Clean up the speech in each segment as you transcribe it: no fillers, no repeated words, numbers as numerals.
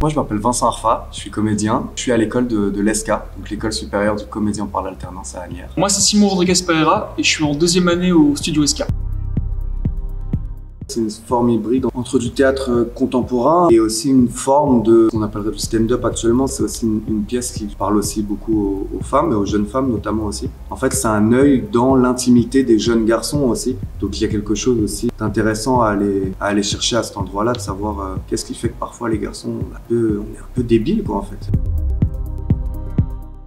Moi, je m'appelle Vincent Arfa, je suis comédien. Je suis à l'école de l'ESCA, donc l'école supérieure du comédien par l'alternance à Asnières. Moi, c'est Simon Rodriguez Pereira et je suis en deuxième année au studio ESCA. C'est une forme hybride entre du théâtre contemporain et aussi une forme de ce qu'on appellerait du stand-up actuellement. C'est aussi une pièce qui parle aussi beaucoup aux femmes et aux jeunes femmes notamment aussi. En fait, c'est un œil dans l'intimité des jeunes garçons aussi. Donc il y a quelque chose aussi d'intéressant à aller chercher à cet endroit-là, de savoir qu'est-ce qui fait que parfois les garçons, on est un peu débiles quoi en fait.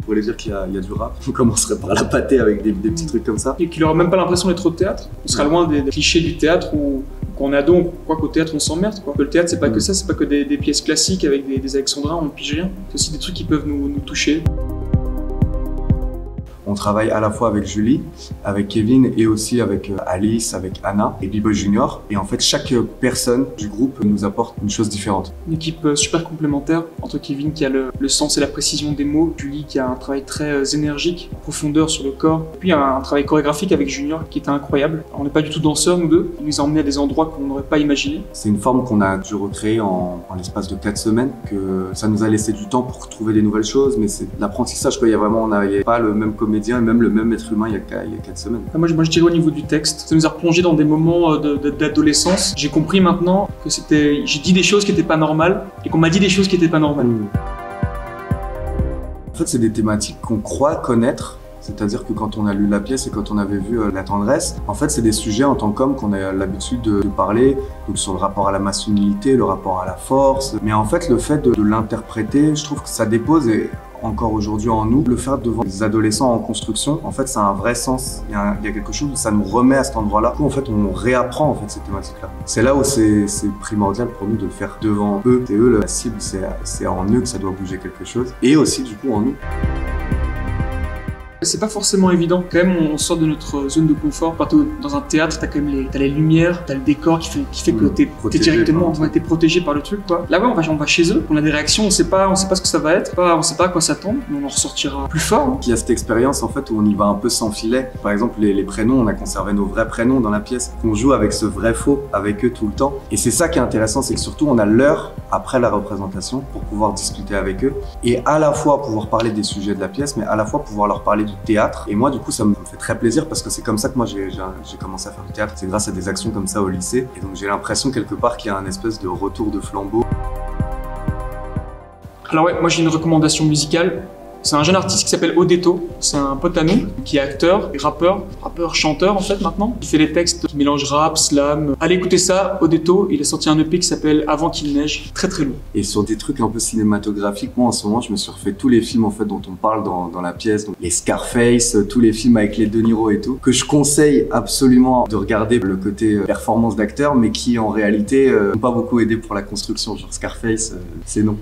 On pourrait dire qu'il y a du rap. On commencerait par la pâter avec des petits trucs comme ça. Et qu'il n'aura même pas l'impression d'être au théâtre. On sera loin des clichés du théâtre où quand on est ado, on croit qu'au théâtre on s'emmerde. Le théâtre c'est pas que ça, c'est pas que des pièces classiques avec des alexandrins, on ne pige rien. C'est aussi des trucs qui peuvent nous toucher. On travaille à la fois avec Julie, avec Kevin et aussi avec Alice, avec Anna et B-Boy Junior. Et en fait, chaque personne du groupe nous apporte une chose différente. Une équipe super complémentaire entre Kevin qui a le sens et la précision des mots, Julie qui a un travail très énergique, en profondeur sur le corps, et puis un travail chorégraphique avec Junior qui était incroyable. On n'est pas du tout danseurs nous deux, il nous a emmenés à des endroits qu'on n'aurait pas imaginés. C'est une forme qu'on a dû recréer en l'espace de 4 semaines, que ça nous a laissé du temps pour trouver des nouvelles choses, mais c'est l'apprentissage quoi. Il y avait pas le même comédien et même le même être humain il y a 4 semaines. Moi je dirais au niveau du texte, ça nous a replongé dans des moments d'adolescence. J'ai compris maintenant que j'ai dit des choses qui n'étaient pas normales et qu'on m'a dit des choses qui n'étaient pas normales. En fait, c'est des thématiques qu'on croit connaître. C'est-à-dire que quand on a lu la pièce et quand on avait vu La tendresse, en fait, c'est des sujets en tant qu'homme qu'on a l'habitude de parler, donc sur le rapport à la masculinité, le rapport à la force. Mais en fait, le fait de l'interpréter, je trouve que ça dépose, et encore aujourd'hui en nous, le faire devant des adolescents en construction, en fait, ça a un vrai sens. Il y a quelque chose où ça nous remet à cet endroit-là. Du coup, en fait, on réapprend en fait ces thématiques-là. C'est là où c'est primordial pour nous de le faire devant eux. C'est eux la cible, c'est en eux que ça doit bouger quelque chose, et aussi du coup en nous. C'est pas forcément évident. Quand même, on sort de notre zone de confort. Quand t'es dans un théâtre, t'as quand même les lumières, t'as le décor qui fait que t'es directement protégé par le truc, quoi. Là, ouais, on va chez eux, on a des réactions, on sait pas ce que ça va être, on sait pas à quoi s'attendre, mais on en ressortira plus fort. Hein. Il y a cette expérience, en fait, où on y va un peu sans filet. Par exemple, les prénoms, on a conservé nos vrais prénoms dans la pièce. On joue avec ce vrai faux, avec eux tout le temps. Et c'est ça qui est intéressant, c'est que surtout, on a l'heure après la représentation pour pouvoir discuter avec eux et à la fois pouvoir parler des sujets de la pièce, mais à la fois pouvoir leur parler du théâtre. Et moi, du coup, ça me fait très plaisir parce que c'est comme ça que moi, j'ai commencé à faire du théâtre. C'est grâce à des actions comme ça au lycée. Et donc, j'ai l'impression quelque part qu'il y a un espèce de retour de flambeau. Alors ouais, moi j'ai une recommandation musicale. C'est un jeune artiste qui s'appelle Odetto, c'est un pote à nous, qui est acteur, rappeur, chanteur en fait maintenant. Il fait des textes qui mélangent rap, slam. Allez écouter ça, Odetto, il a sorti un EP qui s'appelle Avant qu'il neige, très très lourd. Et sur des trucs un peu cinématographiques, moi en ce moment je me suis refait tous les films en fait dont on parle dans la pièce, donc les Scarface, tous les films avec les De Niro et tout, que je conseille absolument de regarder le côté performance d'acteur, mais qui en réalité n'ont pas beaucoup aidé pour la construction, genre Scarface, c'est non.